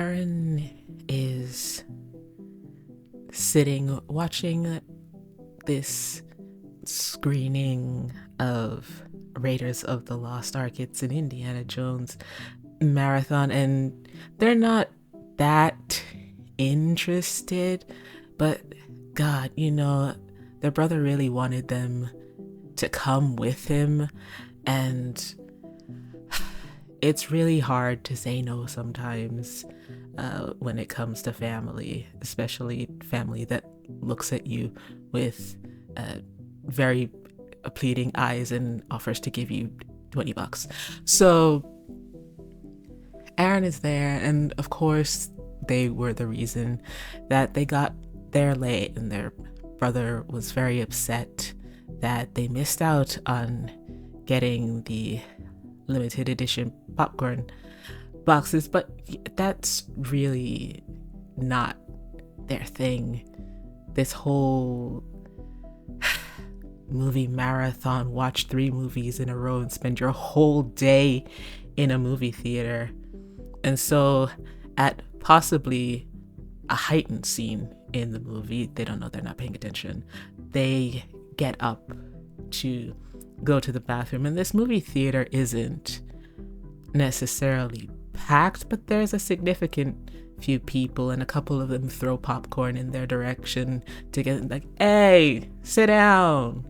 Aryn is sitting watching this screening of Raiders of the Lost Ark. It's an Indiana Jones marathon, and they're not that interested, but God, their brother really wanted them to come with him, and it's really hard to say no sometimes when it comes to family, especially family that looks at you with very pleading eyes and offers to give you $20. So Aryn is there, and of course they were the reason that they got there late, and their brother was very upset that they missed out on getting the limited edition popcorn boxes, but that's really not their thing. This whole movie marathon, watch 3 movies in a row and spend your whole day in a movie theater. And so at possibly a heightened scene in the movie, they don't know, they're not paying attention, they get up to go to the bathroom, and this movie theater isn't necessarily packed, but there's a significant few people, and a couple of them throw popcorn in their direction to get like, hey, sit down.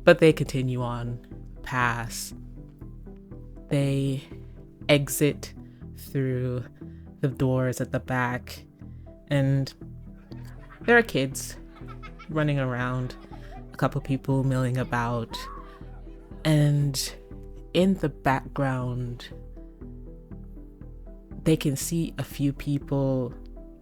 But they continue on past. They exit through the doors at the back, and there are kids running around, a couple people milling about, and in the background they can see a few people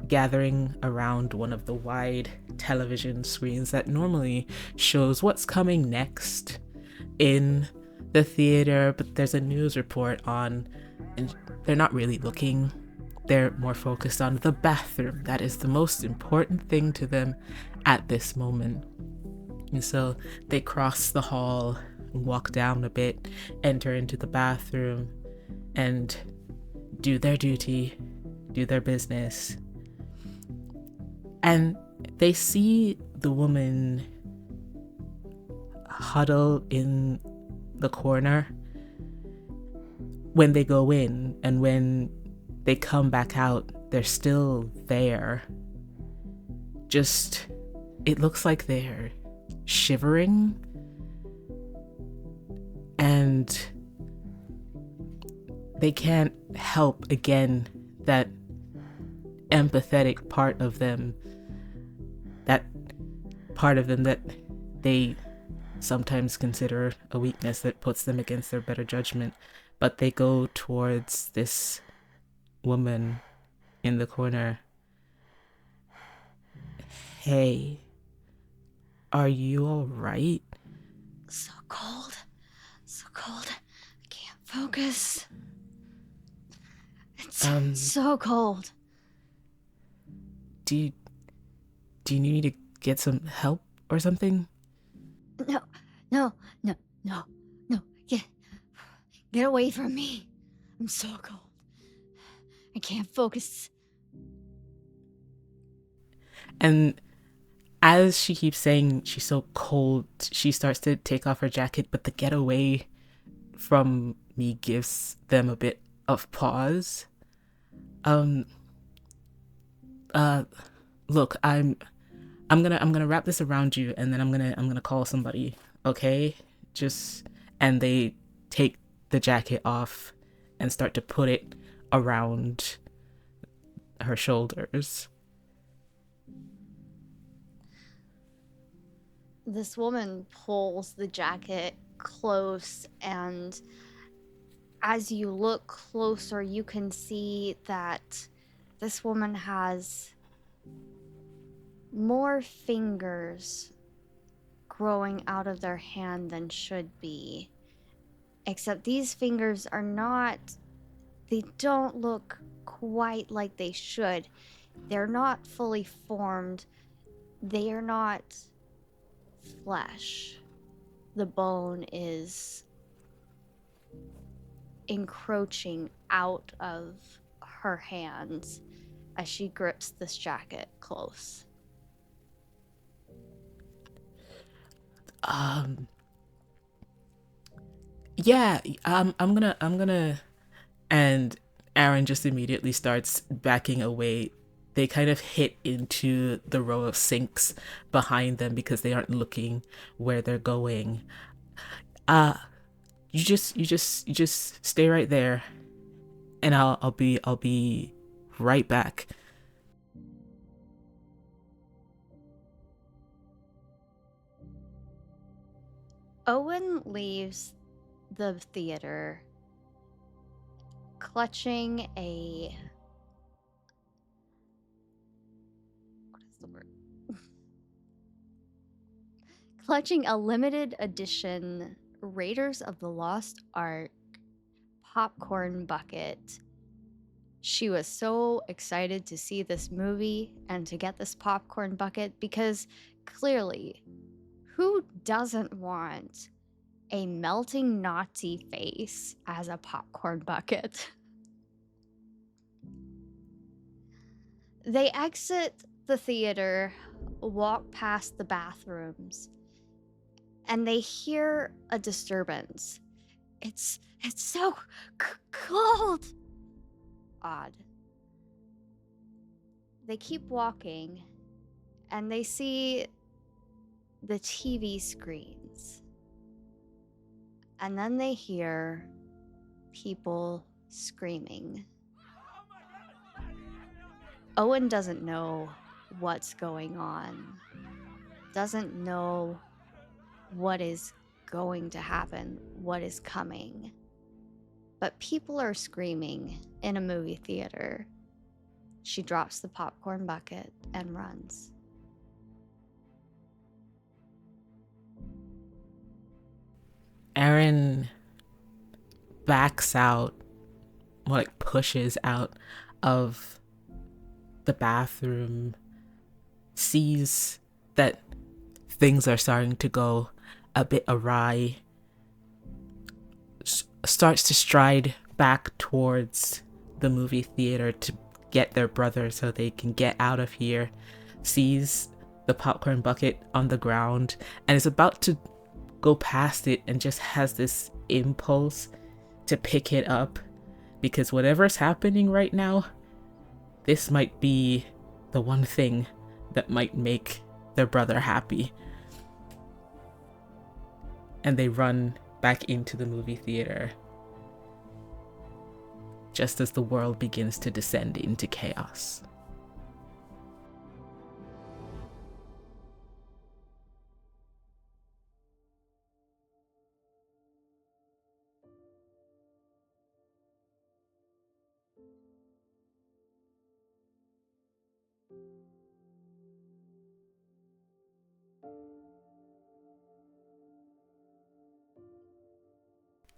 gathering around one of the wide television screens that normally shows what's coming next in the theater, but there's a news report on, and they're not really looking. They're more focused on the bathroom. That is the most important thing to them at this moment. And so they cross the hall, walk down a bit, enter into the bathroom, and do their duty, do their business. And they see the woman huddle in the corner when they go in, and when they come back out, they're still there. Just, it looks like they're shivering, and they can't help, again, that empathetic part of them that they sometimes consider a weakness that puts them against their better judgment, but they go towards this woman in the corner. Hey, are you all right? So cold. I can't focus. It's so cold. Do you need to get some help or something? No. Get away from me. I'm so cold. I can't focus. And as she keeps saying she's so cold, she starts to take off her jacket, but the get away from me gives them a bit of pause. Look, I'm gonna wrap this around you, and then I'm gonna call somebody, okay? And they take the jacket off and start to put it around her shoulders. This woman pulls the jacket close, and as you look closer, you can see that this woman has more fingers growing out of their hand than should be. Except these fingers they don't look quite like they should. They're not fully formed. They are not flesh. The bone is encroaching out of her hands as she grips this jacket close. Yeah, I'm gonna, and Aryn just immediately starts backing away. They kind of hit into the row of sinks behind them because they aren't looking where they're going. You just stay right there, and I'll be right back. Owen leaves the theater clutching a, what is the word? Clutching a limited edition Raiders of the Lost Ark popcorn bucket. She was so excited to see this movie and to get this popcorn bucket because clearly, who doesn't want a melting Nazi face as a popcorn bucket? They exit the theater, walk past the bathrooms, and they hear a disturbance. It's so cold. Odd. They keep walking and they see the TV screens. And then they hear people screaming. Owen doesn't know what's going on, doesn't know what is going to happen, what is coming. But people are screaming in a movie theater. She drops the popcorn bucket and runs. Aryn backs out, like pushes out of the bathroom, sees that things are starting to go a bit awry, starts to stride back towards the movie theater to get their brother so they can get out of here, sees the popcorn bucket on the ground and is about to go past it and just has this impulse to pick it up because whatever's happening right now, this might be the one thing that might make their brother happy. And they run back into the movie theater just as the world begins to descend into chaos.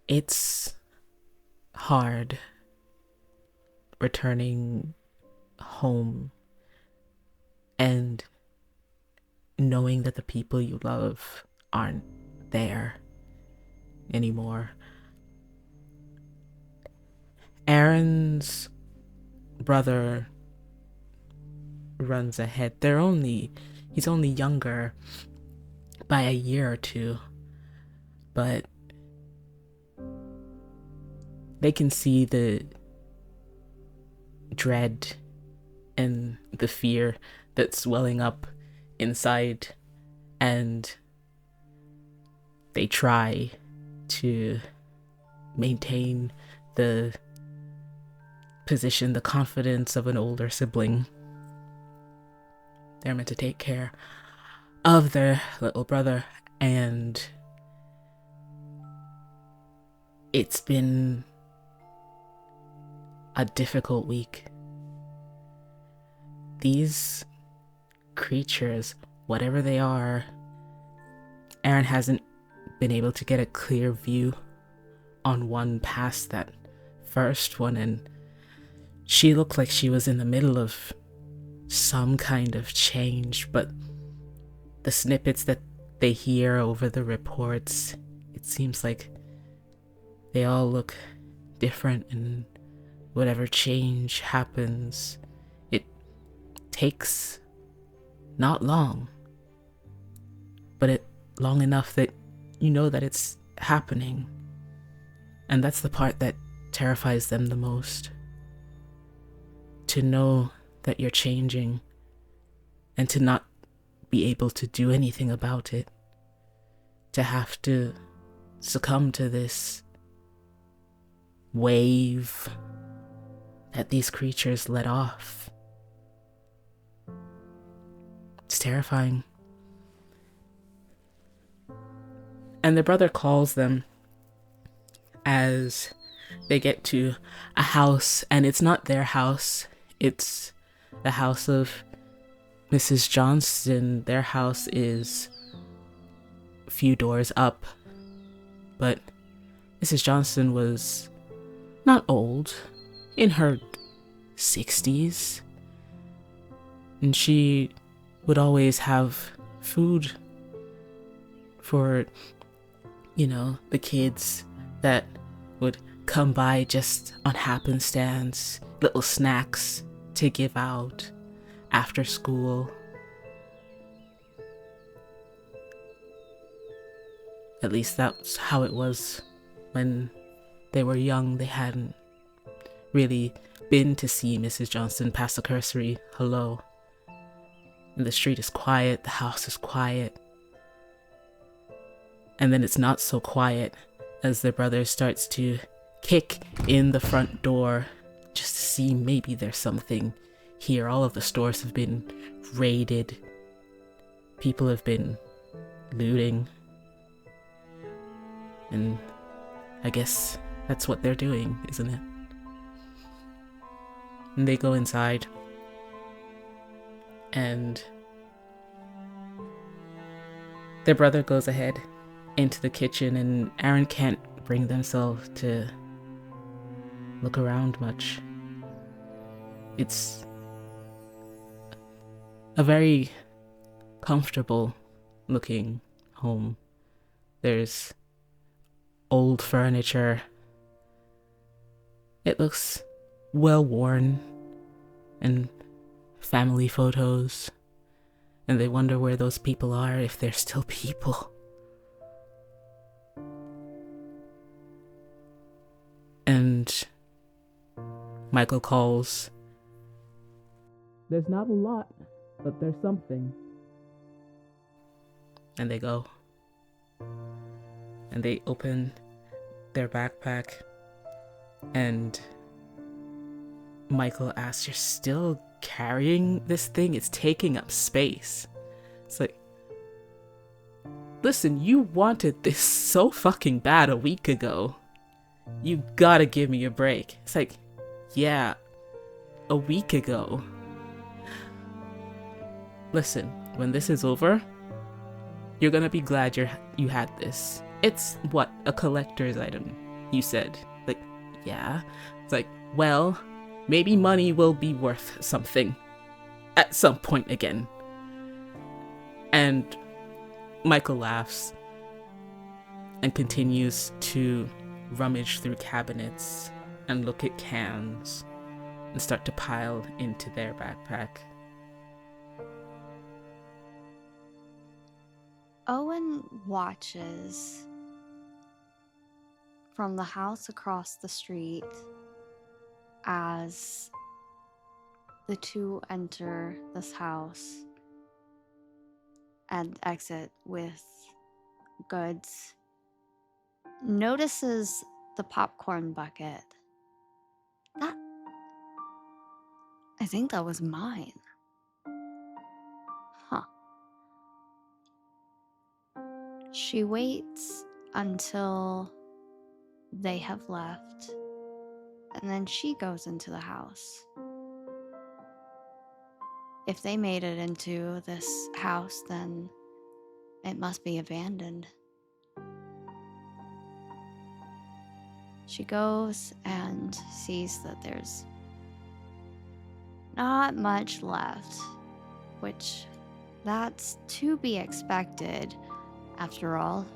It's hard returning home and knowing that the people you love aren't there anymore. Aryn's brother runs ahead. He's only younger by a year or two, but they can see the dread and the fear that's swelling up inside, and they try to maintain the position, the confidence of an older sibling. They're meant to take care of their little brother, and it's been a difficult week. These creatures, whatever they are, Aryn hasn't been able to get a clear view on one past that first one, and she looked like she was in the middle of some kind of change, but the snippets that they hear over the reports, it seems like they all look different and whatever change happens, it takes not long, but it long enough that you know that it's happening. And that's the part that terrifies them the most. To know that you're changing and to not be able to do anything about it. To have to succumb to this wave that these creatures let off. It's terrifying. And their brother calls them as they get to a house, and it's not their house, it's the house of Mrs. Johnston. Their house is a few doors up, but Mrs. Johnston was not old, in her 60s, and she would always have food for, the kids that would come by just on happenstance, little snacks to give out after school. At least that's how it was when they were young. They hadn't really been to see Mrs. Johnston past the cursory hello. And the street is quiet, the house is quiet. And then it's not so quiet as their brother starts to kick in the front door just to see maybe there's something here. All of the stores have been raided. People have been looting. And I guess that's what they're doing, isn't it? And they go inside. And their brother goes ahead into the kitchen, and Aryn can't bring themselves to look around much. It's a very comfortable looking home. There's old furniture. It looks well worn, and family photos. And they wonder where those people are, if they're still people. And Michael calls. There's not a lot, but there's something. And they go. And they open their backpack. And Michael asks, "You're still carrying this thing? It's taking up space." It's like, listen, you wanted this so fucking bad a week ago. You gotta give me a break. It's like, yeah, a week ago. Listen, when this is over, you're gonna be glad you had this. It's what, a collector's item, you said. Like, yeah. It's like, well, maybe money will be worth something at some point again. And Michael laughs and continues to rummage through cabinets and look at cans and start to pile into their backpack. Owen watches from the house across the street as the two enter this house and exit with goods. Notices the popcorn bucket. I think that was mine. Huh. She waits until they have left, and then she goes into the house. If they made it into this house, then it must be abandoned. She goes and sees that there's not much left, which that's to be expected. After all,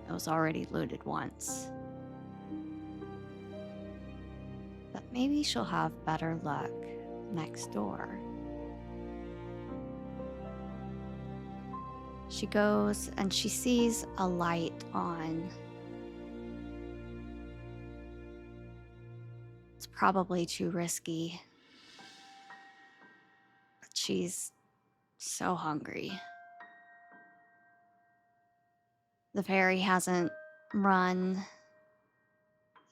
it was already looted once. But maybe she'll have better luck next door. She goes and she sees a light on. It's probably too risky, but she's so hungry. The ferry hasn't run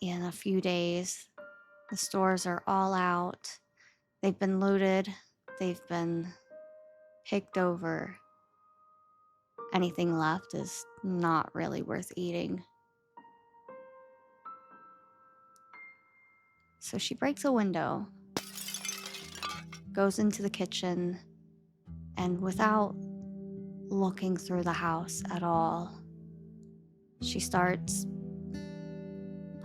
in a few days. The stores are all out. They've been looted. They've been picked over. Anything left is not really worth eating. So she breaks a window, goes into the kitchen, and without looking through the house at all, she starts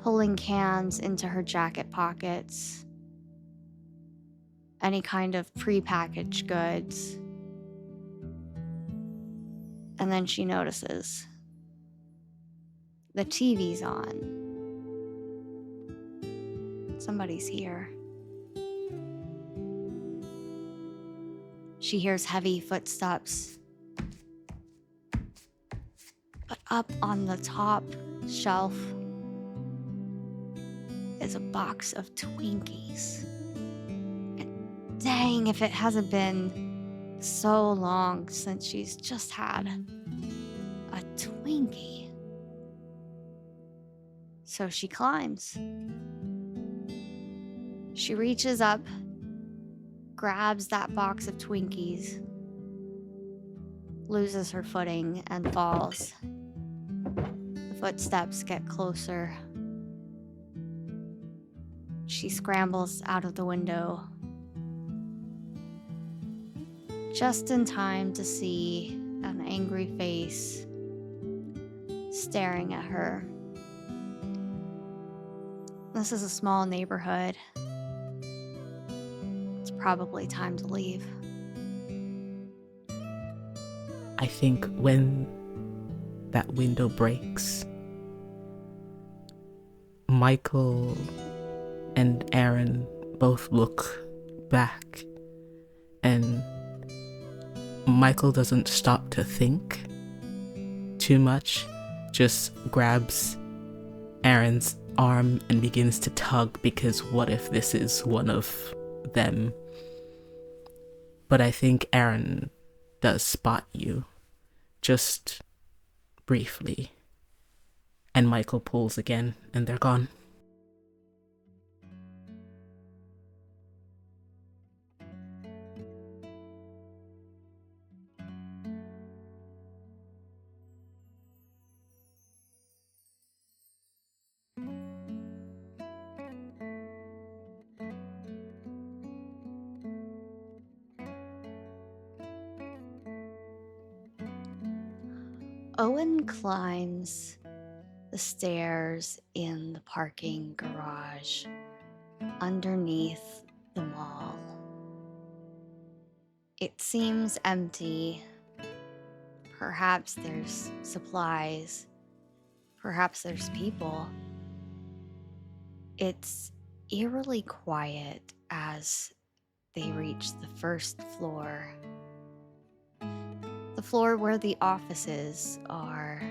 pulling cans into her jacket pockets, any kind of prepackaged goods. And then she notices the TV's on. Somebody's here. She hears heavy footsteps. But up on the top shelf is a box of Twinkies. And dang, if it hasn't been so long since she's just had a Twinkie. So she climbs. She reaches up, grabs that box of Twinkies, loses her footing, and falls. The footsteps get closer. She scrambles out of the window, just in time to see an angry face staring at her. This is a small neighborhood. It's probably time to leave. I think when that window breaks, Michael and Aryn both look back, and Michael doesn't stop to think too much, just grabs Aryn's arm and begins to tug, because what if this is one of them? But I think Aryn does spot you, just briefly, and Michael pulls again, and they're gone. Owen climbs the stairs in the parking garage underneath the mall. It seems empty. Perhaps there's supplies. Perhaps there's people. It's eerily quiet as they reach the first floor. The floor where the offices are.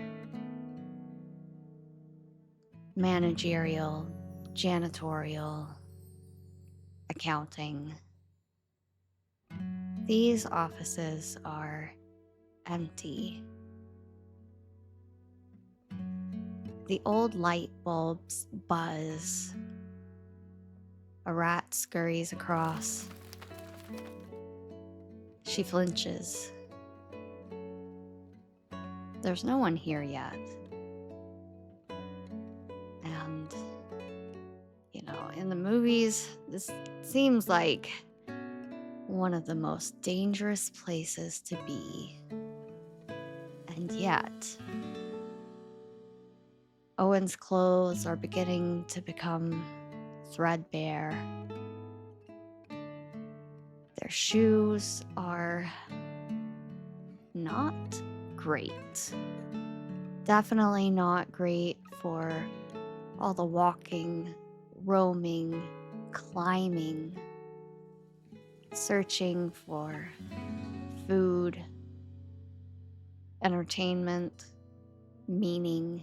Managerial, janitorial, accounting. These offices are empty. The old light bulbs buzz. A rat scurries across. She flinches. There's no one here yet. And, in the movies, this seems like one of the most dangerous places to be. And yet, Owen's clothes are beginning to become threadbare. Their shoes are not great. Definitely not great for all the walking, roaming, climbing, searching for food, entertainment, meaning,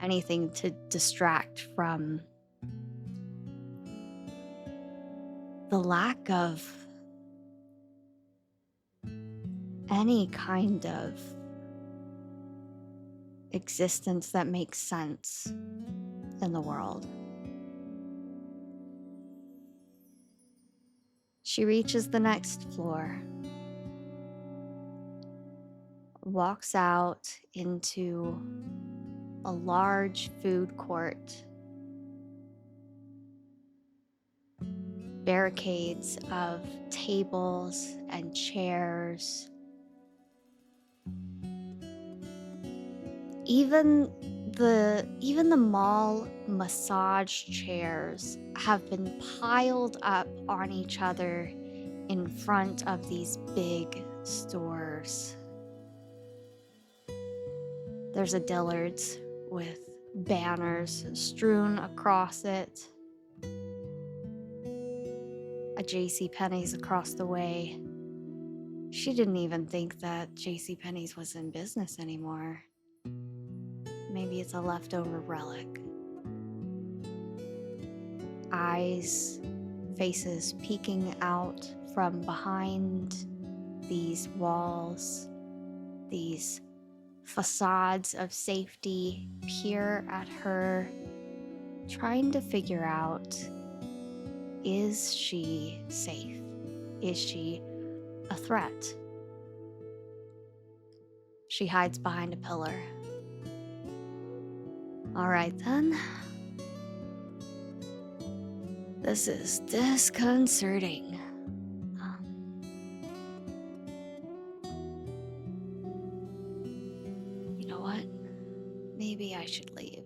anything to distract from the lack of any kind of existence that makes sense in the world. She reaches the next floor, walks out into a large food court. Barricades of tables and chairs. Even the mall massage chairs have been piled up on each other in front of these big stores. There's a Dillard's with banners strewn across it. A JCPenney's across the way. She didn't even think that JCPenney's was in business anymore. Maybe it's a leftover relic. Eyes, faces peeking out from behind these walls, these facades of safety peer at her, trying to figure out, is she safe? Is she a threat? She hides behind a pillar. All right then. This is disconcerting. You know what? Maybe I should leave.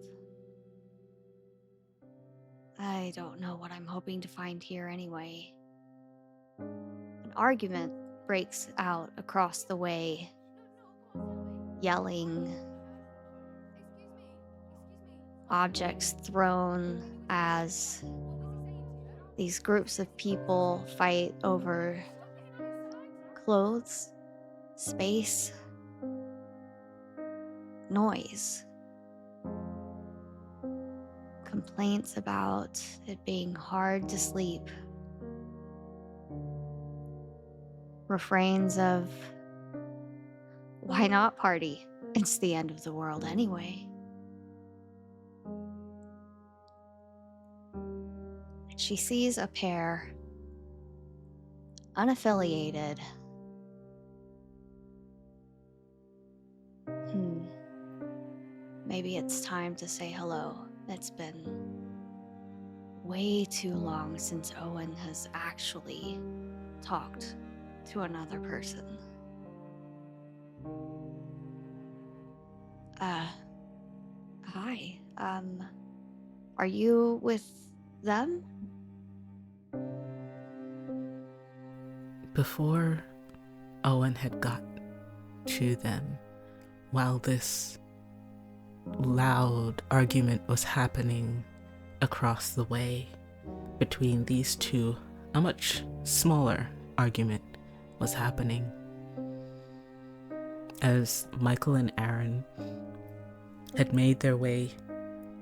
I don't know what I'm hoping to find here anyway. An argument breaks out across the way. Yelling. Objects thrown as these groups of people fight over clothes, space, noise. Complaints about it being hard to sleep. Refrains of, why not party? It's the end of the world anyway. She sees a pair, unaffiliated. Maybe it's time to say hello. It's been way too long since Owen has actually talked to another person. Hi. Are you with them? Before Owen had got to them, while this loud argument was happening across the way between these two, a much smaller argument was happening. As Michael and Aryn had made their way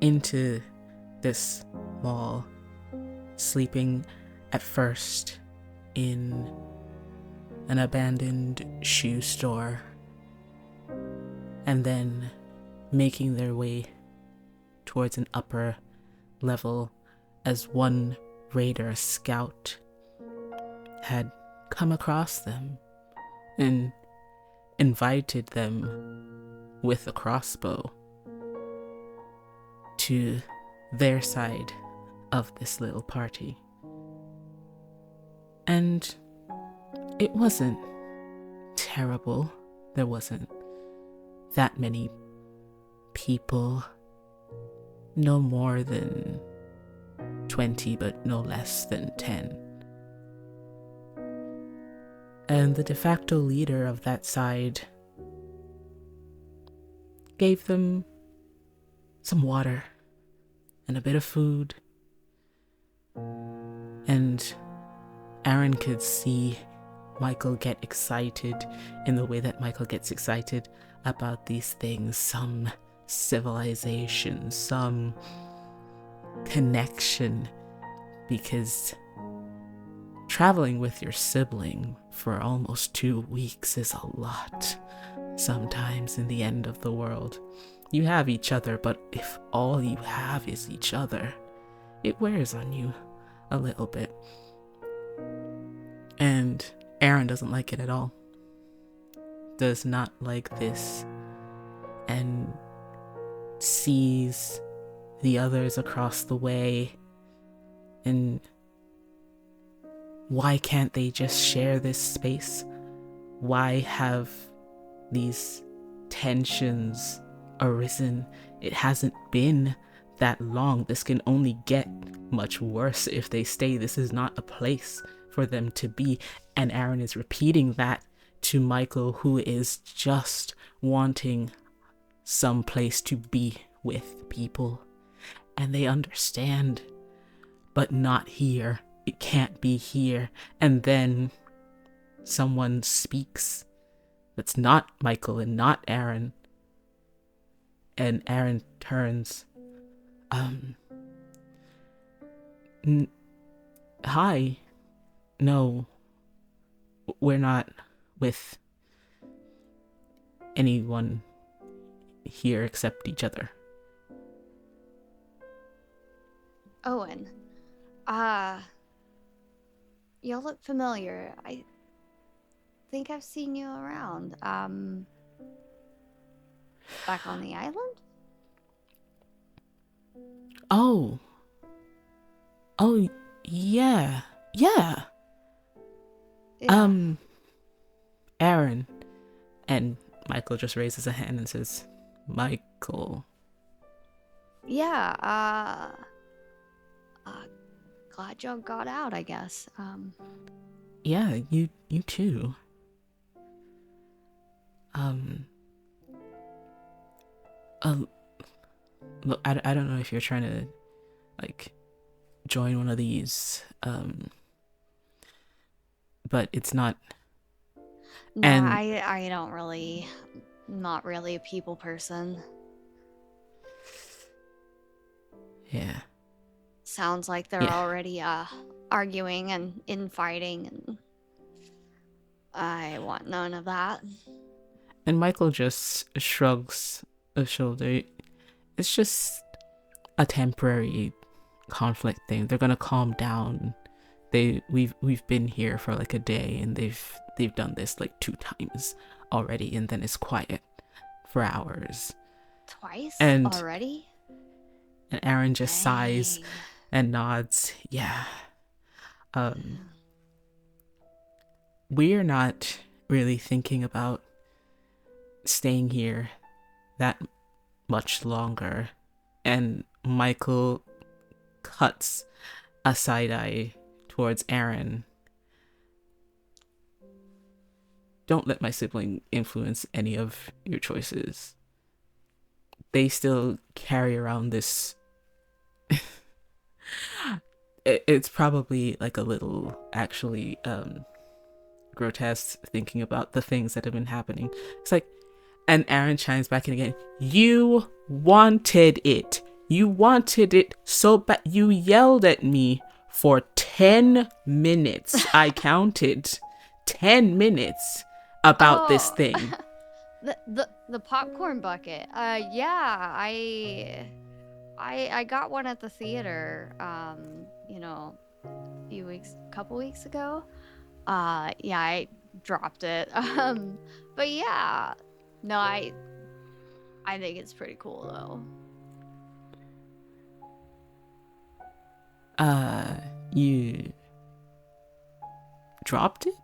into this mall, sleeping at first in an abandoned shoe store, and then making their way towards an upper level as one raider scout had come across them and invited them with a crossbow to their side of this little party. And it wasn't terrible. There wasn't that many people. No more than 20, but no less than 10. And the de facto leader of that side gave them some water and a bit of food And Aryn could see Michael get excited in the way that Michael gets excited about these things, some civilization, some connection, because traveling with your sibling for almost 2 weeks is a lot. Sometimes in the end of the world, you have each other, but if all you have is each other, it wears on you a little bit. And Aryn doesn't like it at all. Does not like this. And sees the others across the way. And why can't they just share this space? Why have these tensions arisen? It hasn't been that long. This can only get much worse if they stay. This is not a place for them to be. And Aryn is repeating that to Michael, who is just wanting some place to be with people. And they understand, but not here. It can't be here. And then someone speaks that's not Michael and not Aryn. And Aryn turns. Hi. No, we're not with anyone here except each other. Owen, you look familiar. I think I've seen you around. Back on the island? Oh, yeah. Yeah. Aryn. And Michael just raises a hand and says, Michael. Yeah, glad y'all got out, I guess. Yeah, you too. Look, I don't know if you're trying to, like, join one of these, but it's not. No, And I don't really, not really a people person. yeah. Sounds like they're already arguing and infighting, and I want none of that. And Michael just shrugs a shoulder. It's just a temporary conflict thing. They're gonna calm down. We've been here for like a day, and they've done this like 2 times already, and then it's quiet for hours. Twice and already? And Aryn just Dang. sighs and nods. Yeah. We're not really thinking about staying here that much longer. And Michael cuts a side eye towards Aryn. Don't let my sibling influence any of your choices. They still carry around this. It's probably like a little actually grotesque thinking about the things that have been happening. It's like, and Aryn chimes back in again. You wanted it. You wanted it so bad. You yelled at me for 10 minutes. I counted 10 minutes about this thing. The popcorn bucket. Yeah, I got one at the theater. Couple weeks ago. Yeah, I dropped it. But yeah, no, I think it's pretty cool though. You dropped it?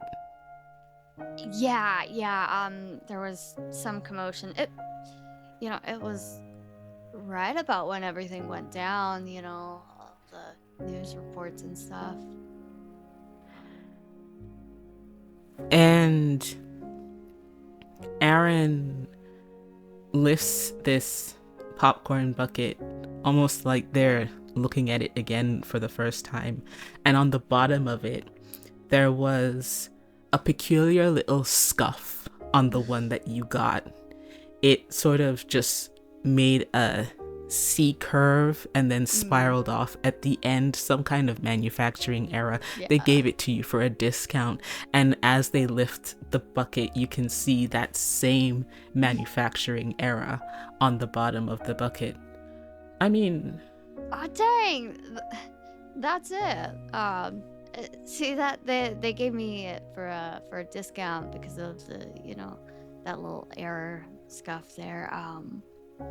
Yeah. There was some commotion. It was right about when everything went down. The news reports and stuff. And Aryn lifts this popcorn bucket almost like they're looking at it again for the first time, and on the bottom of it, there was a peculiar little scuff on the one that you got. It sort of just made a C curve and then spiraled off at the end, some kind of manufacturing error. Yeah. They gave it to you for a discount, and as they lift the bucket, you can see that same manufacturing error on the bottom of the bucket. I mean, oh dang, that's it. See that they gave me it for a discount because of the that little error scuff there.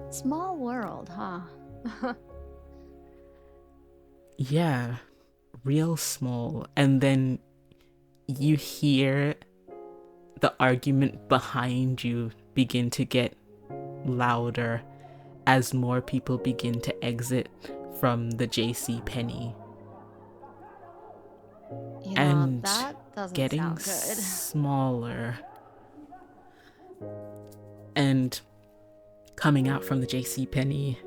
Small world, huh? yeah, real small. And then you hear the argument behind you begin to get louder as more people begin to exit from the JC Penney. And that doesn't getting sound good. smaller. And coming out from the JC Penney,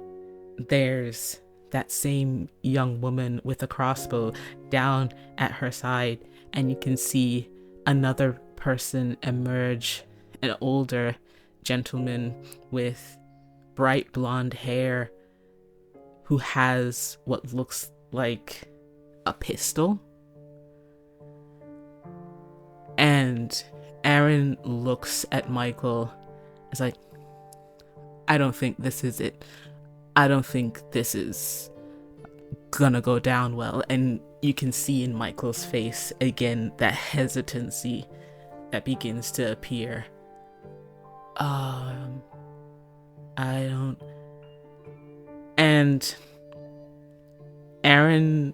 there's that same young woman with a crossbow down at her side, and you can see another person emerge, an older gentleman with bright blonde hair who has what looks like a pistol. And Aryn looks at Michael. It's like, I don't think this is it. I don't think this is gonna go down well. And you can see in Michael's face again that hesitancy that begins to appear. I don't. And Aryn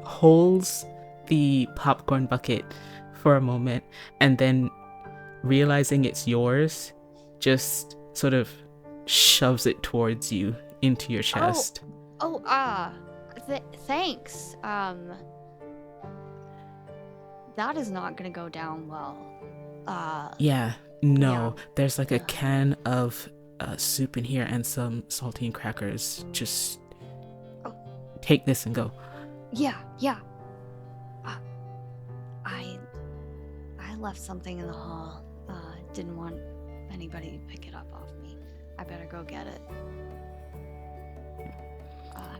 holds the popcorn bucket for a moment, and then realizing it's yours, just sort of shoves it towards you into your chest. Thanks. That is not gonna go down well. There's like a can of soup in here and some saltine crackers. Just take this and go. Yeah. I left something in the hall. Didn't want anybody to pick it up off me. I better go get it.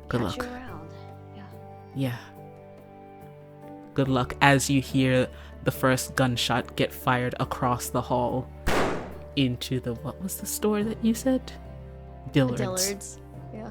Good catch luck. You around. Yeah. Good luck as you hear the first gunshot get fired across the hall into the, what was the store that you said? Dillard's. Yeah.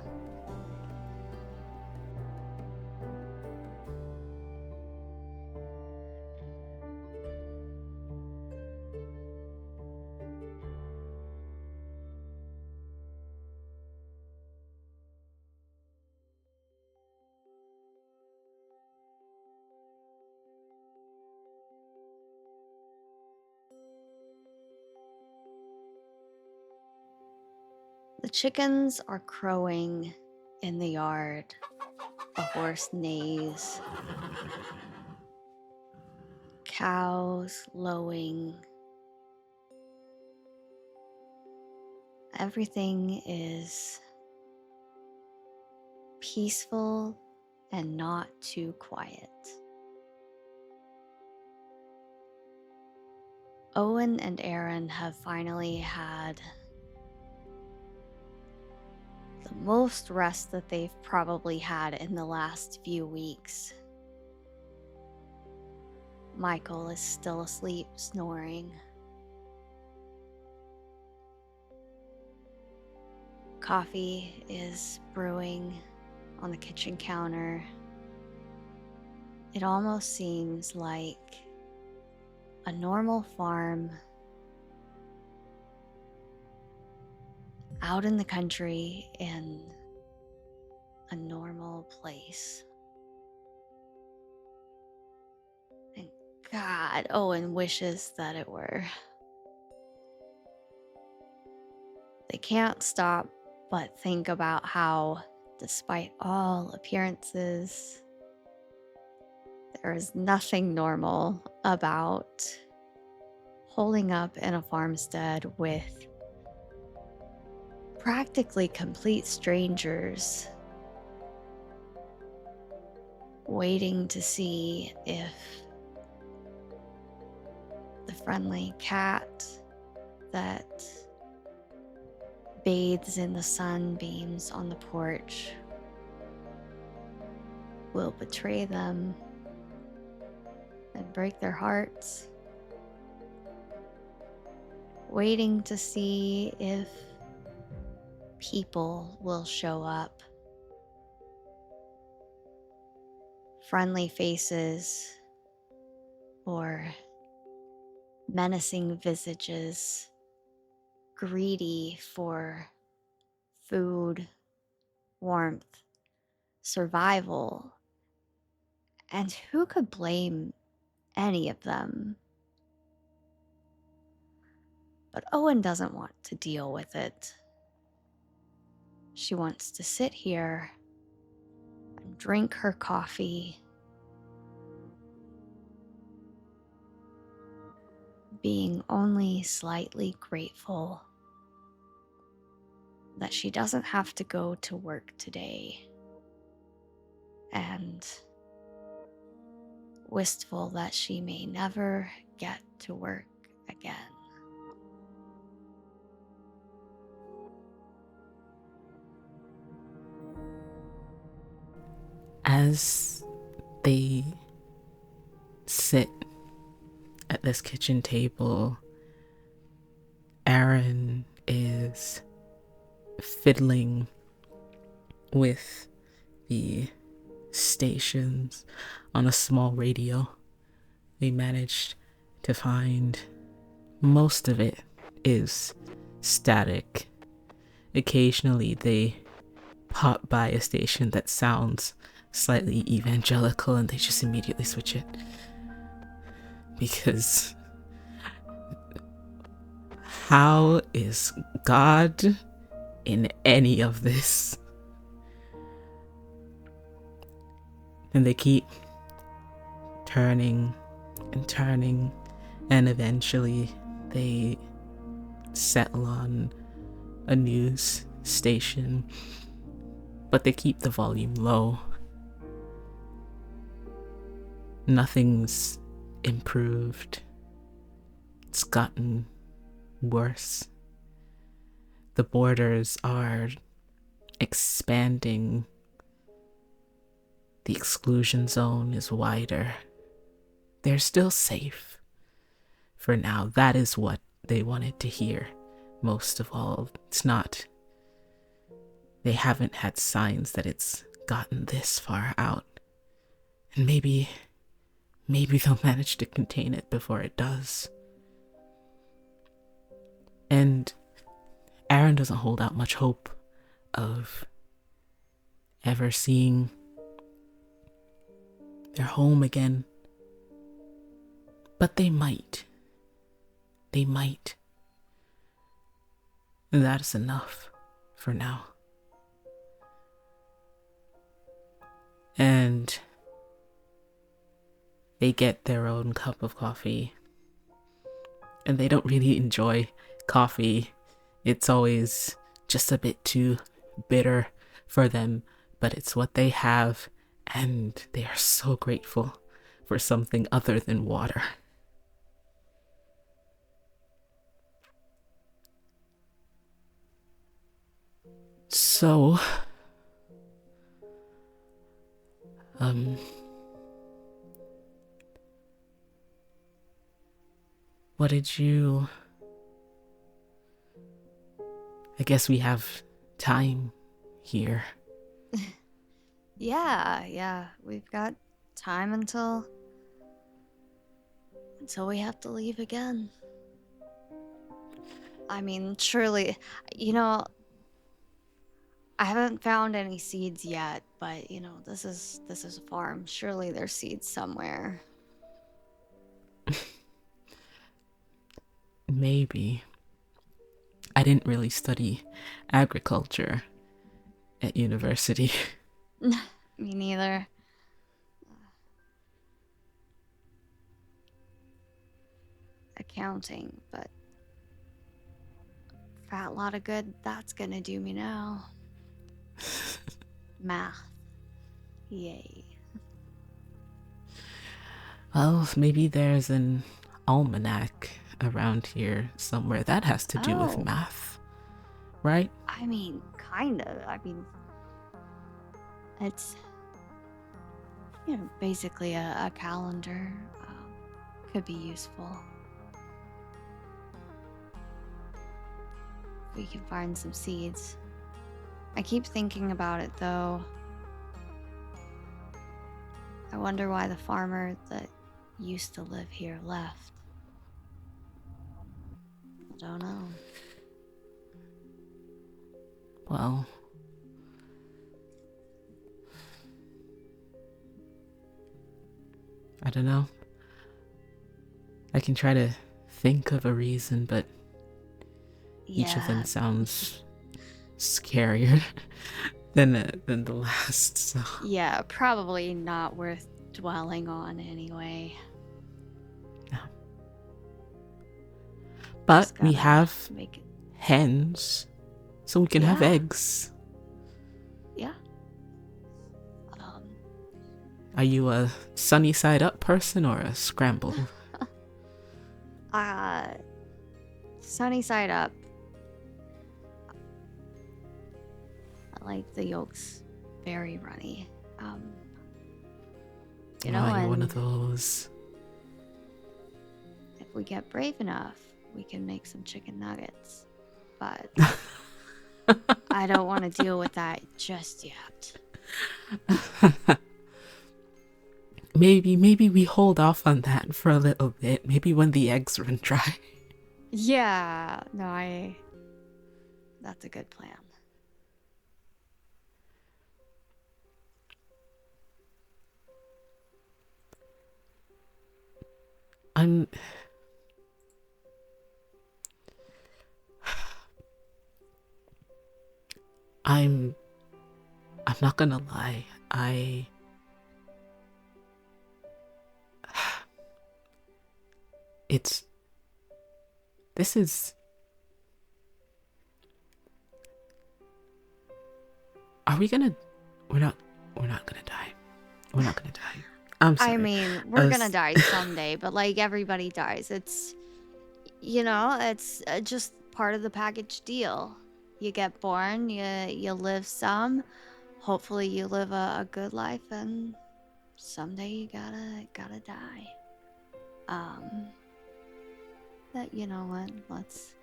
The chickens are crowing in the yard. A horse neighs. Cows lowing. Everything is peaceful and not too quiet. Owen and Aryn have finally had the most rest that they've probably had in the last few weeks. Michael is still asleep, snoring. Coffee is brewing on the kitchen counter. It almost seems like a normal farm out in the country in a normal place. And God, Owen wishes that it were. They can't stop but think about how, despite all appearances, there is nothing normal about holding up in a farmstead with practically complete strangers waiting to see if the friendly cat that bathes in the sunbeams on the porch will betray them and break their hearts. Waiting to see if people will show up. Friendly faces or menacing visages, greedy for food, warmth, survival. And who could blame any of them? But Owen doesn't want to deal with it. She wants to sit here and drink her coffee, being only slightly grateful that she doesn't have to go to work today, and wistful that she may never get to work again. As they sit at this kitchen table, Aryn is fiddling with the stations on a small radio. They managed to find most of it is static. Occasionally they pop by a station that sounds slightly evangelical and they just immediately switch it. Because how is God in any of this? And they keep turning and turning, and eventually they settle on a news station, but they keep the volume low. Nothing's improved. It's gotten worse. The borders are expanding. The exclusion zone is wider. They're still safe. For now, that is what they wanted to hear most of all. It's not. They haven't had signs that it's gotten this far out. And maybe they'll manage to contain it before it does. And Aryn doesn't hold out much hope of ever seeing their home again. But they might. They might. And that is enough for now. And they get their own cup of coffee. And they don't really enjoy coffee. It's always just a bit too bitter for them, but it's what they have, and they are so grateful for something other than water. So, what did you... I guess we have time here. Yeah, we've got time until we have to leave again. I mean, surely, I haven't found any seeds yet, but this is a farm. Surely there's seeds somewhere. Maybe. I didn't really study agriculture at university. Me neither. Accounting, but fat lot of good that's gonna do me now. Math. Yay. Well, maybe there's an almanac around here somewhere. That has to do with Oh, math, right? I mean, kind of. I mean, it's, basically a calendar. Could be useful. We can find some seeds. I keep thinking about it, though. I wonder why the farmer that used to live here left. I don't know. Well, I don't know. I can try to think of a reason, but each of them Yeah, sounds scarier than the last. So yeah, probably not worth dwelling on anyway. yeah. But Just we gotta have make it. hens, so we can have Yeah, eggs. yeah. Um, Are you a sunny side up person or a scramble? uh, sunny side up. I like the yolks very runny. Oh, you're one of And those. if we get brave enough, we can make some chicken nuggets. But I don't want to deal with that just yet. Maybe we hold off on that for a little bit. Maybe when the eggs run dry. Yeah, no, that's a good plan. I'm I'm I'm not gonna lie. It's this is are we gonna we're not gonna die. We're not gonna die. I'm I sorry. mean, I we're gonna was, die someday, but like everybody dies. It's just part of the package deal. You get born, you live some. Hopefully, you live a good life, and someday you gotta die. Um, that you know what? Let's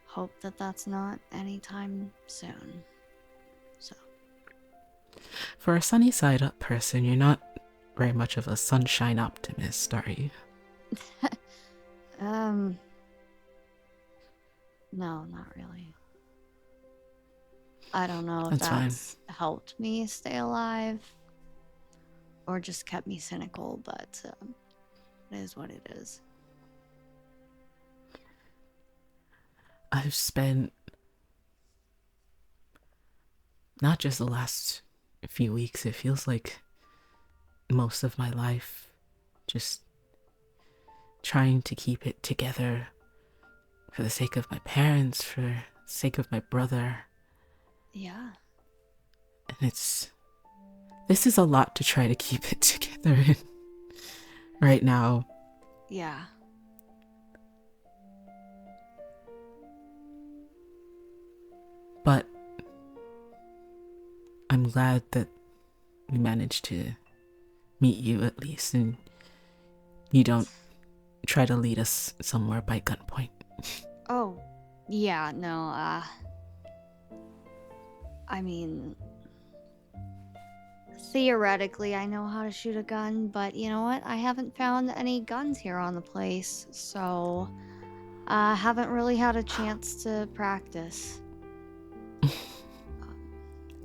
hope that that's not anytime soon. So, for a sunny side up person, you're not very much of a sunshine optimist, are you? um, no, not really. I don't know if That's fine. that's helped me stay alive or just kept me cynical, but it is what it is. I've spent not just the last few weeks, it feels like most of my life just trying to keep it together for the sake of my parents, for the sake of my brother. Yeah. And this is a lot to try to keep it together in right now. Yeah. But I'm glad that we managed to meet you at least, and you don't try to lead us somewhere by gunpoint. Oh, yeah, no, I mean, theoretically, I know how to shoot a gun, but you know what? I haven't found any guns here on the place, so I haven't really had a chance to practice.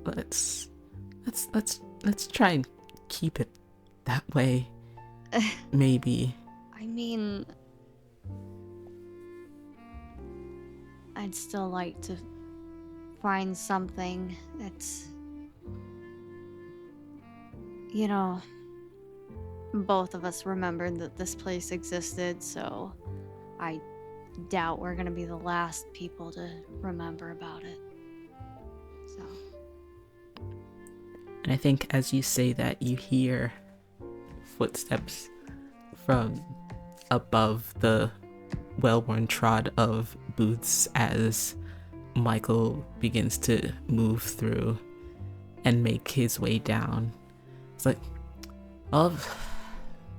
Let's try and keep it that way. Maybe. I mean, I'd still like to find something that's, both of us remembered that this place existed, so I doubt we're gonna be the last people to remember about it. So. And I think as you say that, you hear footsteps from above the well-worn trod of booths as Michael begins to move through and make his way down. It's like, oh,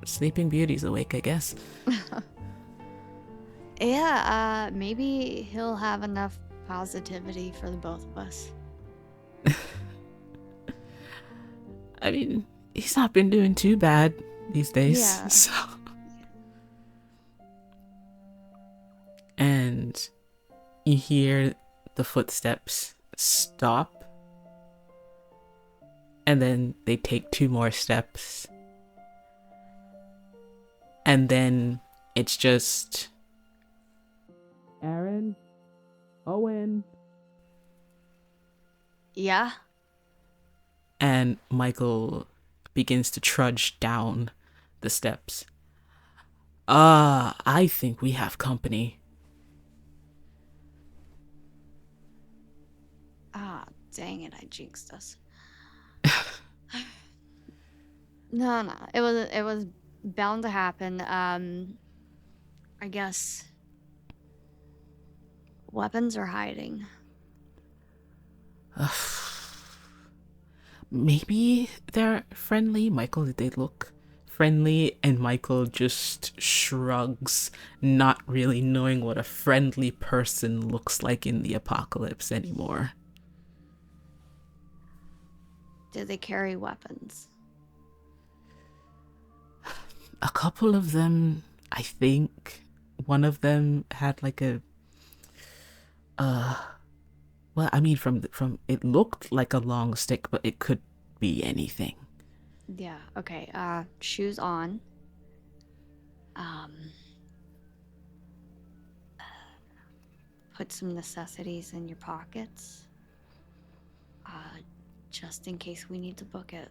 Sleeping Beauty's awake, I guess. Yeah, maybe he'll have enough positivity for the both of us. I mean, he's not been doing too bad these days. Yeah. So. And you hear the footsteps stop. And then they take 2 more steps. And then it's just Aryn, Owen. Yeah? And Michael begins to trudge down the steps. I think we have company. Ah, dang it, I jinxed us. No, it was bound to happen. I guess weapons are hiding. Maybe they're friendly. Michael, did they look friendly? And Michael just shrugs, not really knowing what a friendly person looks like in the apocalypse anymore. Did they carry weapons? A couple of them, I think. One of them had like a well, I mean, from it looked like a long stick, but it could be anything. Yeah, okay. Shoes on. Um, put some necessities in your pockets. Just in case we need to book it.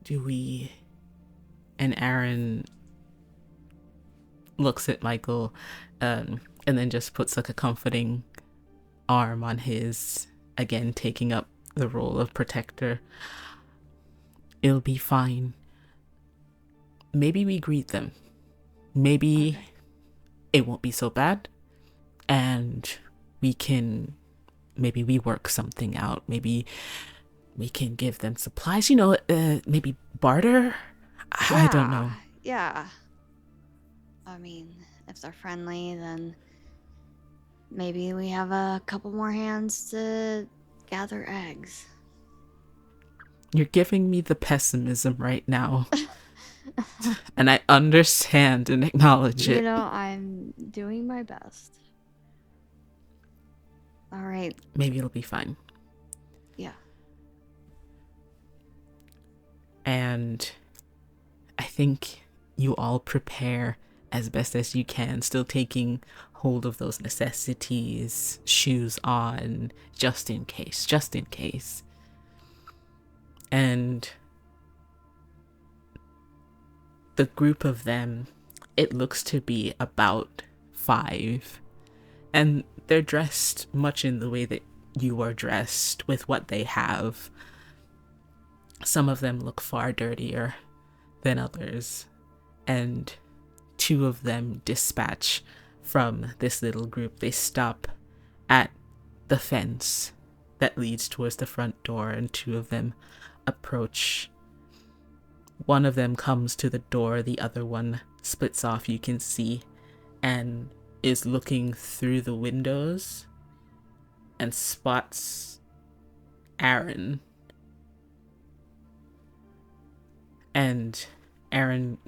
Do we? And Aryn looks at Michael, and then just puts like a comforting arm on his, again taking up the role of protector. It'll be fine. Maybe we greet them. Maybe okay. It won't be so bad, and maybe we work something out. Maybe we can give them supplies, maybe barter. Yeah, I don't know. Yeah. I mean, if they're friendly, then maybe we have a couple more hands to gather eggs. You're giving me the pessimism right now. And I understand and acknowledge it. I'm doing my best. All right. Maybe it'll be fine. Yeah. And I think you all prepare as best as you can, still taking hold of those necessities, shoes on, just in case. And the group of them, it looks to be about 5. And they're dressed much in the way that you are dressed, with what they have. Some of them look far dirtier than others. And 2 of them dispatch from this little group. They stop at the fence that leads towards the front door, and 2 of them approach. One of them comes to the door, the other one splits off, you can see, and is looking through the windows and spots Aryn. And Aryn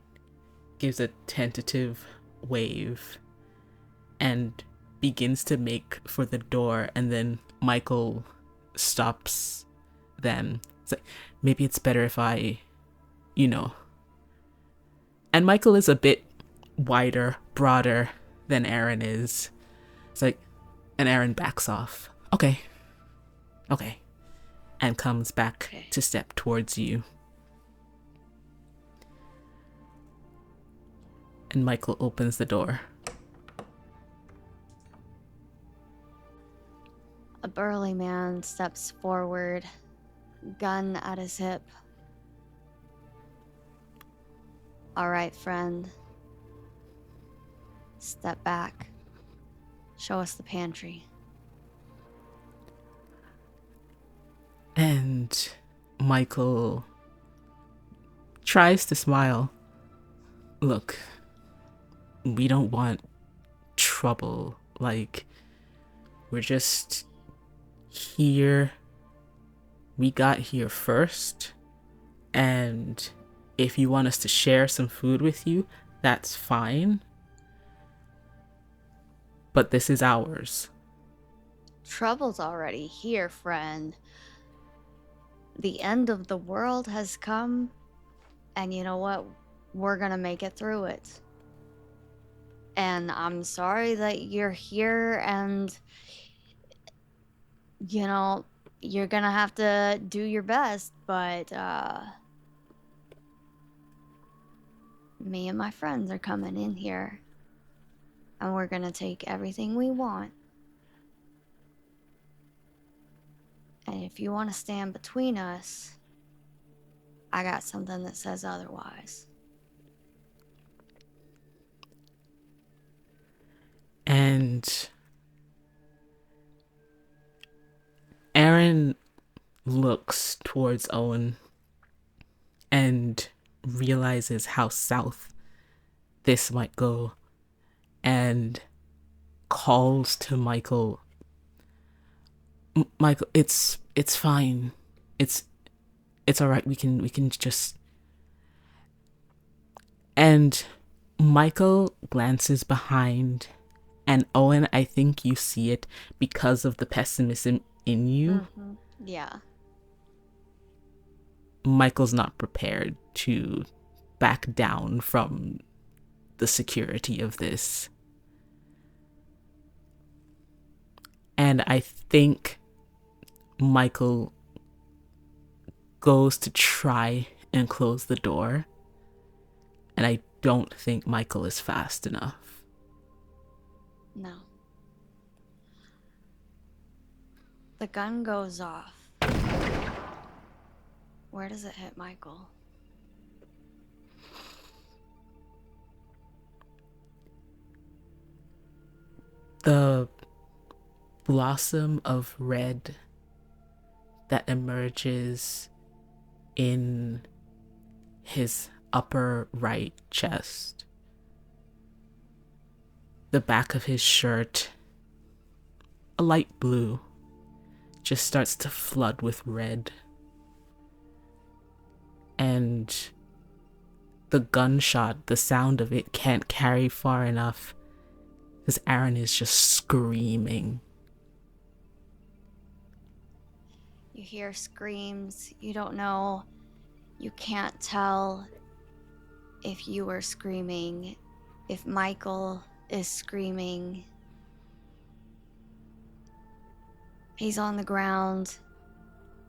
gives a tentative wave and begins to make for the door, and then Michael stops them. It's like, maybe it's better if I, And Michael is a bit wider, broader than Aryn is. It's like, and Aryn backs off. Okay. And comes back to step towards you. And Michael opens the door. A burly man steps forward, gun at his hip. All right, friend. Step back. Show us the pantry. And Michael tries to smile. Look, we don't want trouble. Like, we're just here. We got here first. And if you want us to share some food with you, that's fine. But this is ours. Trouble's already here, friend. The end of the world has come, and you know what? We're gonna make it through it. And I'm sorry that you're here, and you know, you're gonna have to do your best, but me and my friends are coming in here, and we're gonna take everything we want. And if you want to stand between us, I got something that says otherwise. And Aryn looks towards Owen and realizes how south this might go and calls to Michael. Michael, it's fine. It's all right. We can just. And Michael glances behind, and Owen, I think you see it because of the pessimism in you. Mm-hmm. Yeah. Michael's not prepared to back down from the security of this. And I think Michael goes to try and close the door. And I don't think Michael is fast enough. No. The gun goes off. Where does it hit Michael? The blossom of red that emerges in his upper right chest, the back of his shirt, a light blue, just starts to flood with red. And the gunshot, the sound of it can't carry far enough because Aryn is just screaming. You hear screams. You don't know. You can't tell if you were screaming, if Michael is screaming. He's on the ground.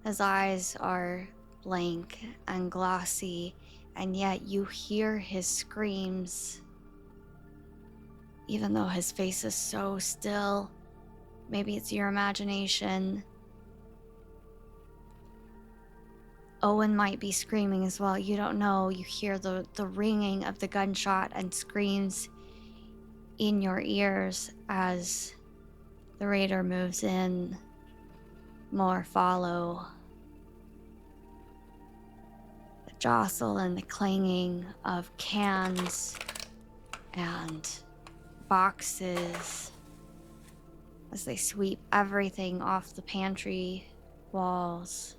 His eyes are blank and glossy, and yet you hear his screams. Even though his face is so still, maybe it's your imagination. Owen might be screaming as well. You don't know. You hear the ringing of the gunshot and screams in your ears as the raider moves in. More follow. The jostle and the clanging of cans and boxes as they sweep everything off the pantry walls.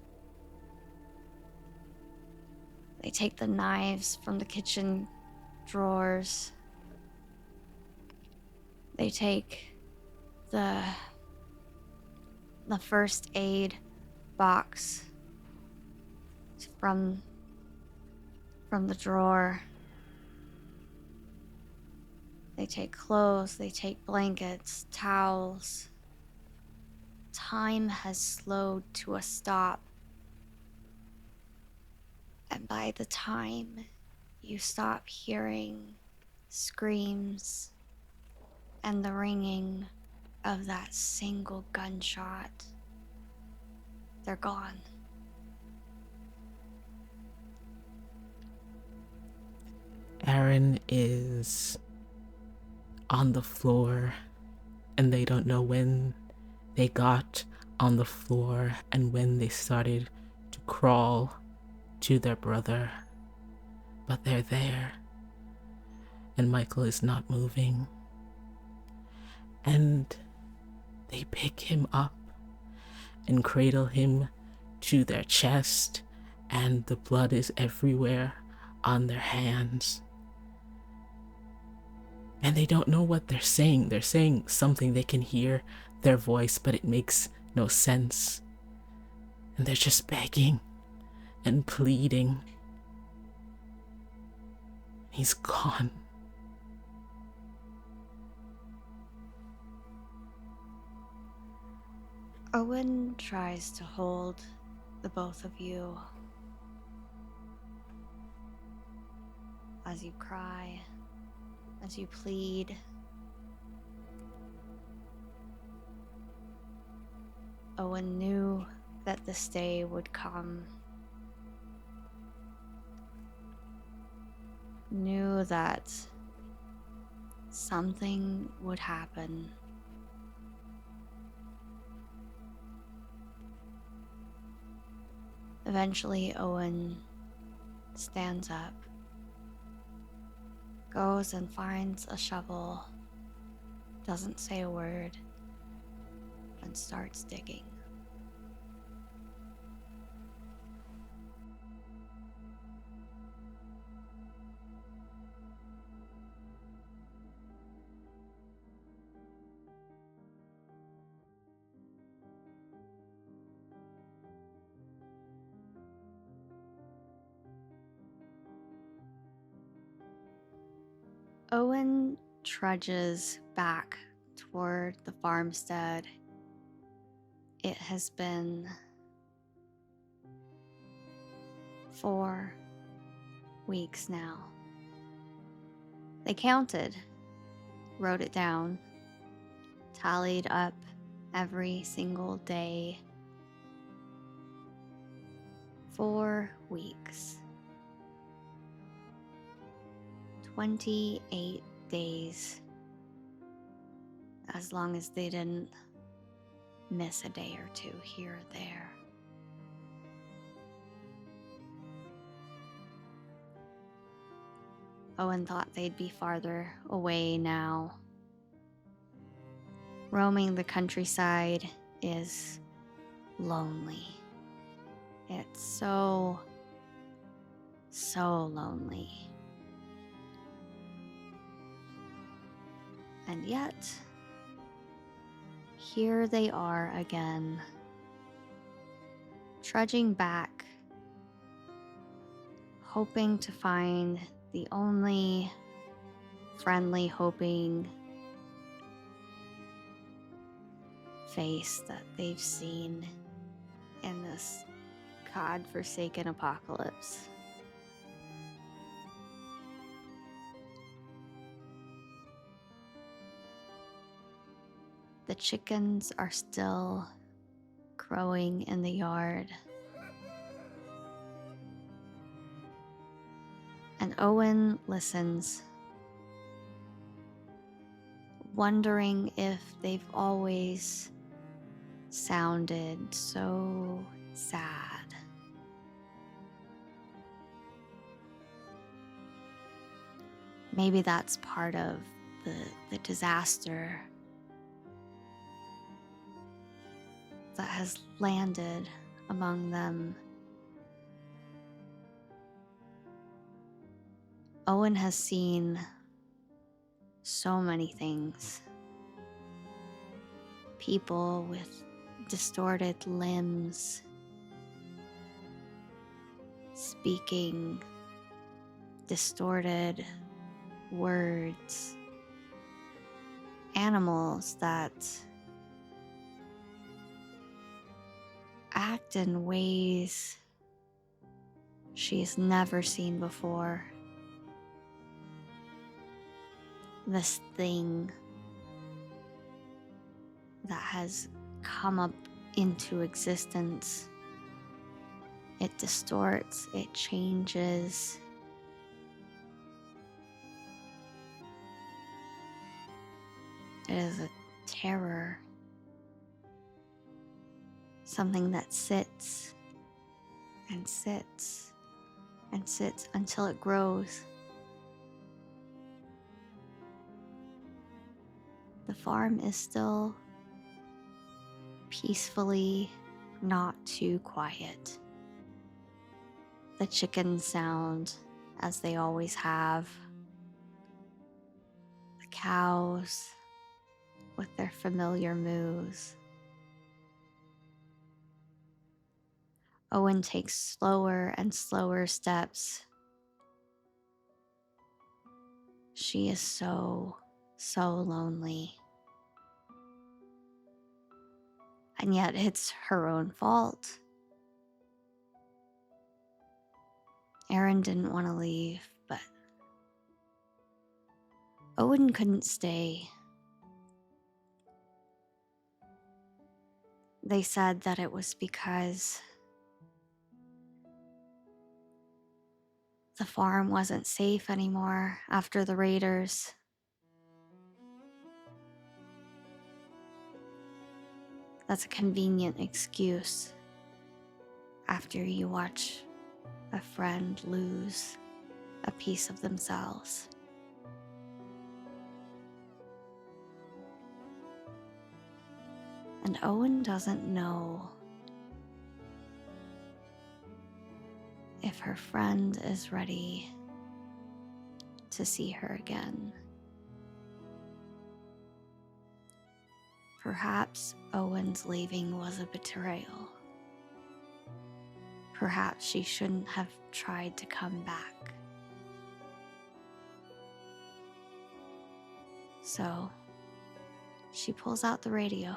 They take the knives from the kitchen drawers. They take the first aid box from the drawer. They take clothes, they take blankets, towels. Time has slowed to a stop. And by the time you stop hearing screams and the ringing of that single gunshot, they're gone. Aryn is on the floor, and they don't know when they got on the floor and when they started to crawl to their brother. But they're there, and Michael is not moving. And they pick him up and cradle him to their chest, and the blood is everywhere on their hands. And they don't know what they're saying. They're saying something, they can hear their voice, but it makes no sense. And they're just begging and pleading. He's gone. Owen tries to hold the both of you as you cry, as you plead. Owen knew that this day would come. Knew that something would happen. Eventually, Owen stands up, goes and finds a shovel, doesn't say a word, and starts digging. Owen trudges back toward the farmstead. It has been 4 weeks now. They counted, wrote it down, tallied up every single day. 4 weeks. 28 days, as long as they didn't miss a day or two here or there. Owen thought they'd be farther away now. Roaming the countryside is lonely. It's so lonely. And yet, here they are again, trudging back, hoping to find the only friendly, hoping face that they've seen in this God-forsaken apocalypse. The chickens are still crowing in the yard. And Owen listens, wondering if they've always sounded so sad. Maybe that's part of the disaster that has landed among them. Owen has seen so many things. People with distorted limbs, speaking distorted words, animals that act in ways she's never seen before. This thing that has come up into existence. It distorts, it changes. It is a terror. Something that sits and sits and sits until it grows. The farm is still peacefully not too quiet. The chickens sound as they always have. The cows with their familiar moos. Owen takes slower and slower steps. She is so lonely. And yet it's her own fault. Aryn didn't want to leave, but Owen couldn't stay. They said that it was because the farm wasn't safe anymore after the raiders. That's a convenient excuse after you watch a friend lose a piece of themselves. And Owen doesn't know if her friend is ready to see her again. Perhaps Owen's leaving was a betrayal. Perhaps she shouldn't have tried to come back. So, she pulls out the radio.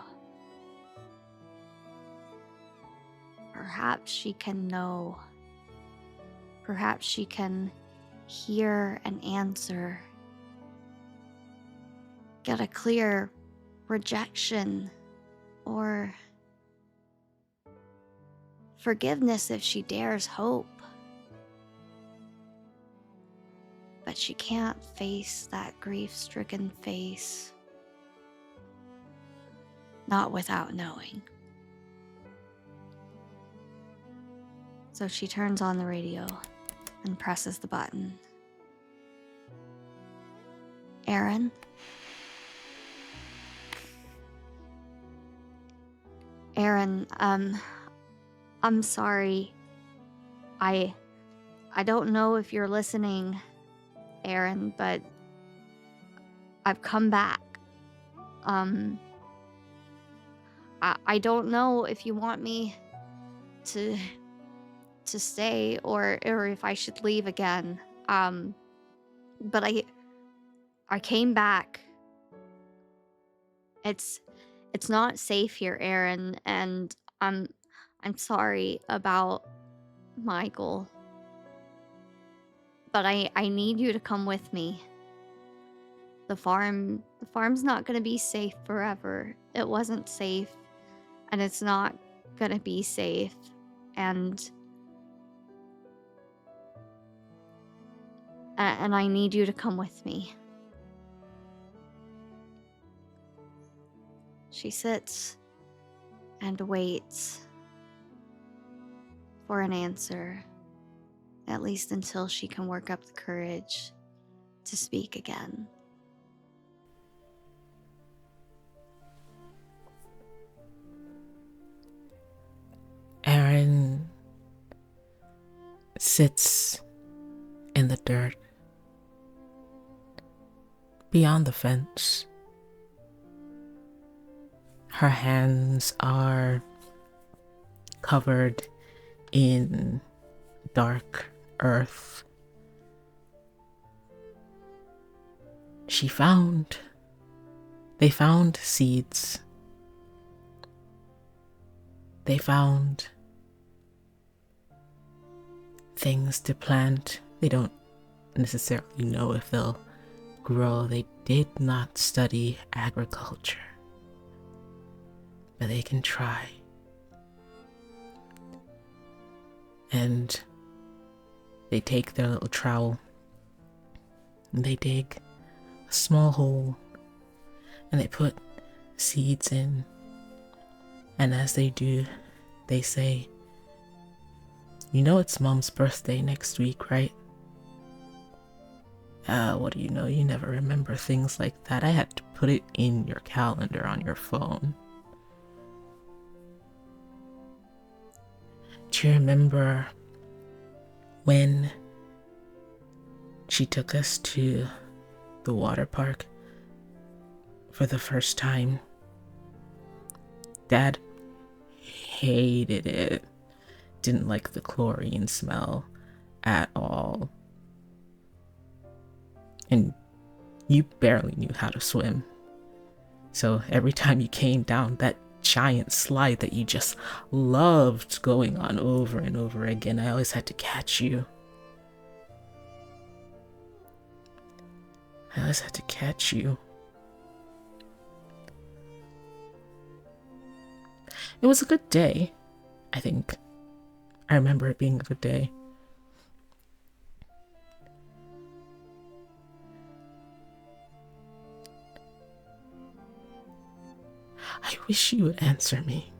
Perhaps she can know. Perhaps she can hear an answer. Get a clear rejection or forgiveness if she dares hope. But she can't face that grief-stricken face, not without knowing. So she turns on the radio and presses the button. Aryn? Aryn, I'm sorry. I don't know if you're listening, Aryn, but I've come back. I don't know if you want me to stay or if I should leave again. But I came back. It's not safe here, Aryn, and I'm sorry about Michael. But I need you to come with me. The farm's not gonna be safe forever. It wasn't safe, and it's not gonna be safe. And I need you to come with me. She sits and waits for an answer, at least until she can work up the courage to speak again. Aryn sits in the dirt beyond the fence. Her hands are covered in dark earth. They found seeds. They found things to plant. They don't necessarily know if they'll grow. They did not study agriculture, but they can try. And they take their little trowel and they dig a small hole and they put seeds in. And as they do, they say, "You know it's Mom's birthday next week, right?" What do you know? You never remember things like that. I had to put it in your calendar on your phone. Do you remember when she took us to the water park for the first time? Dad hated it. Didn't like the chlorine smell at all. And you barely knew how to swim. So every time you came down that giant slide that you just loved going on over and over again, I always had to catch you. I always had to catch you. It was a good day, I think. I remember it being a good day. I wish you would answer me.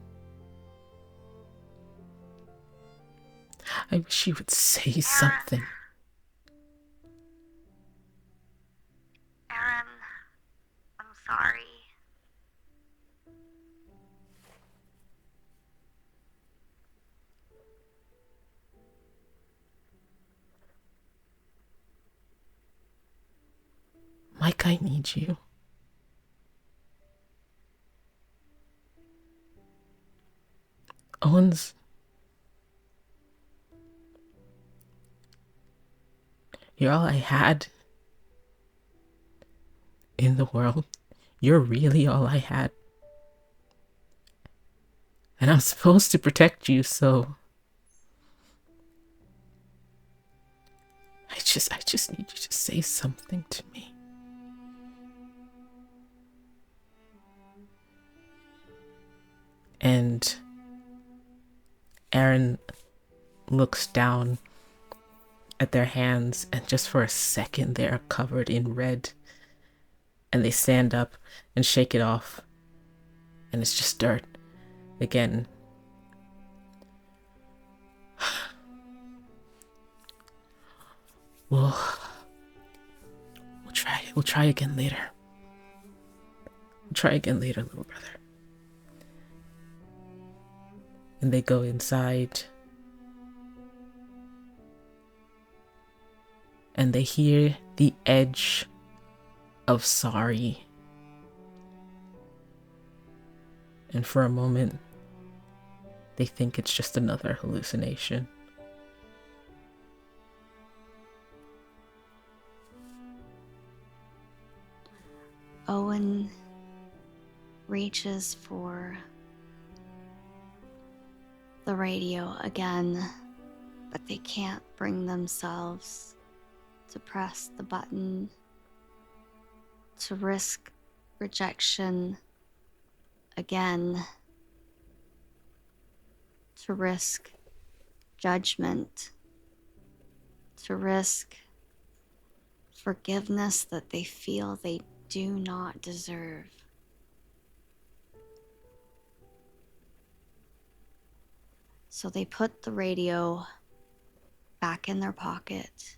I wish you would say something. Aryn, I'm sorry. Mike, I need you. Owen's... You're all I had in the world. You're really all I had. And I'm supposed to protect you, so... I just need you to say something to me. And Aryn looks down at their hands, and just for a second they are covered in red. And they stand up and shake it off, and it's just dirt again. We'll try. We'll try again later. We'll try again later, little brother. And they go inside. And they hear the edge of sorry. And for a moment, they think it's just another hallucination. Owen reaches for the radio again, but they can't bring themselves to press the button, to risk rejection again, to risk judgment, to risk forgiveness that they feel they do not deserve. So they put the radio back in their pocket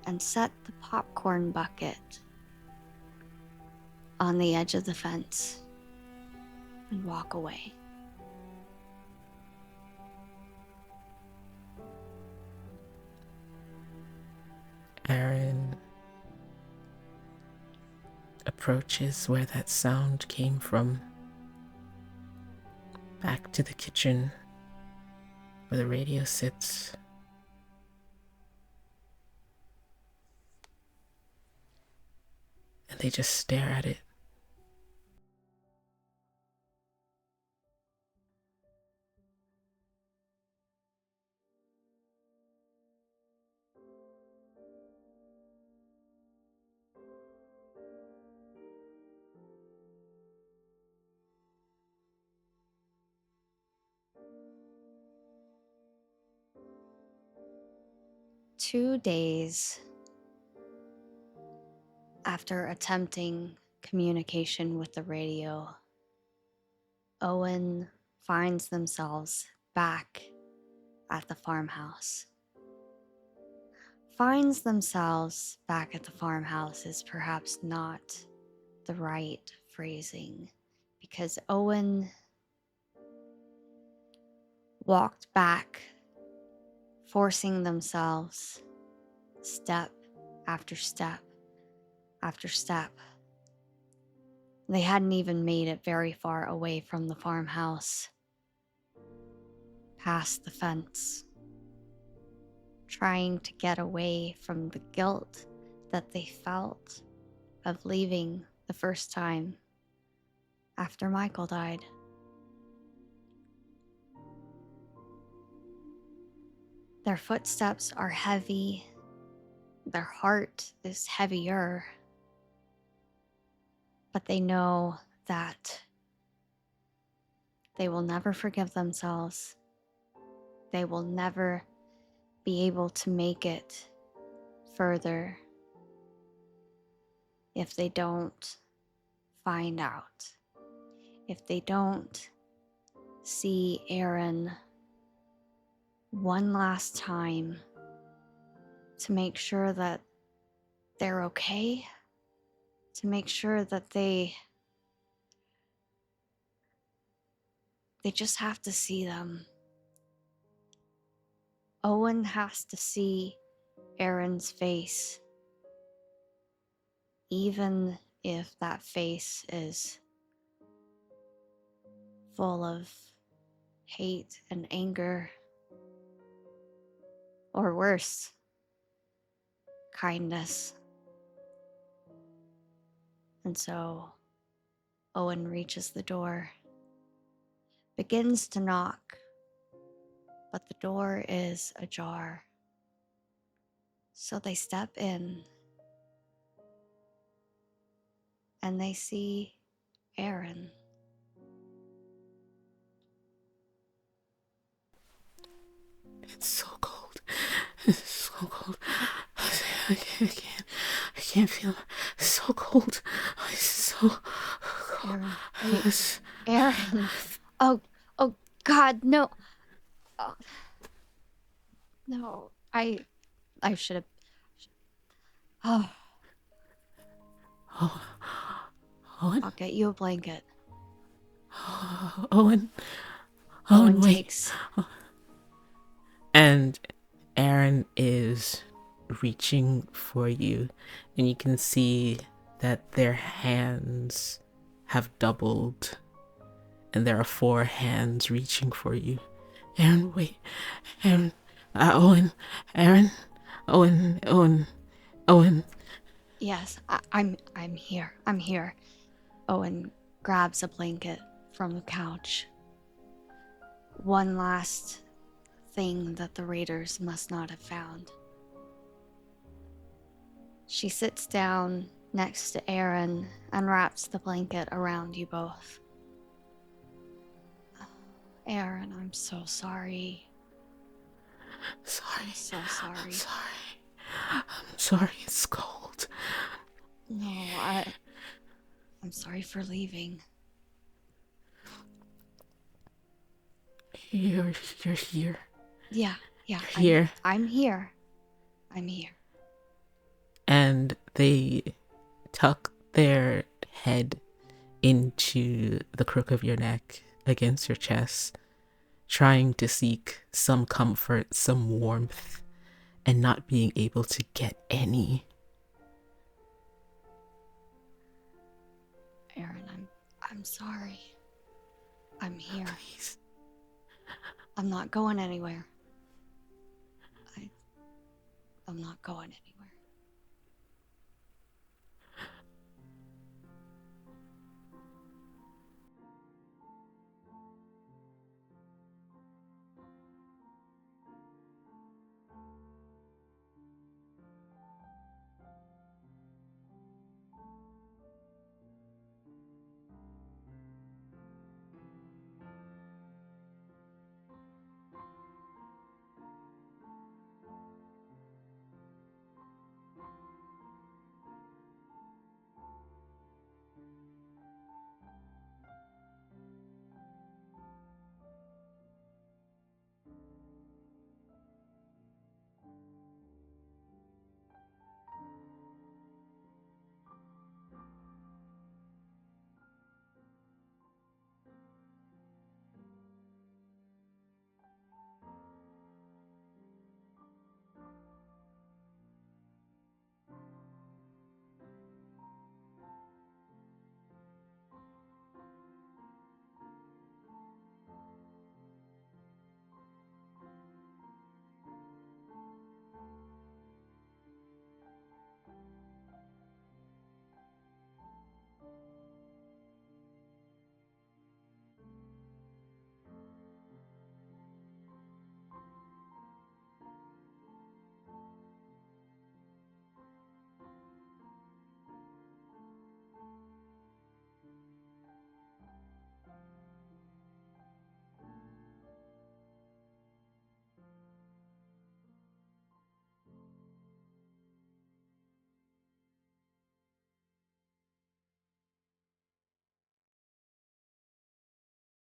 and set the popcorn bucket on the edge of the fence and walk away. Aryn approaches where that sound came from, back to the kitchen where the radio sits. And they just stare at it. Two days After attempting communication with the radio, Owen finds themselves back at the farmhouse. Finds themselves back at the farmhouse is perhaps not the right phrasing, because Owen walked back, forcing themselves step after step after step. They hadn't even made it very far away from the farmhouse, past the fence, trying to get away from the guilt that they felt of leaving the first time after Michael died. Their footsteps are heavy. Their heart is heavier. But they know that they will never forgive themselves. They will never be able to make it further if they don't find out. If they don't see Aryn one last time to make sure that they're okay, to make sure that they just have to see them. Owen has to see Aryn's face, even if that face is full of hate and anger, or worse, kindness. And so Owen reaches the door, begins to knock, but the door is ajar. So they step in and they see Aryn. It's so cold. It's so cold. I can't feel it. It's so cold. It's so cold. Aryn. Oh God, no. Oh, no, I should have. Oh, Owen? I'll get you a blanket. Owen, Owen wait. takes. And Aryn is reaching for you, and you can see that their hands have doubled, and there are 4 hands reaching for you. Aryn, wait. Aryn, Owen, Aryn, Owen. Yes, I'm here. I'm here. Owen grabs a blanket from the couch. One last thing that the raiders must not have found. She sits down next to Aryn and wraps the blanket around you both. Aryn, I'm so sorry. Sorry. I'm so sorry. I'm sorry, it's cold. No, I'm sorry for leaving. You're here. Yeah. You're here. I'm here. And they tuck their head into the crook of your neck against your chest, trying to seek some comfort, some warmth, and not being able to get any. Aryn, I'm sorry. I'm here. Please. I'm not going anywhere. I'm not going anywhere.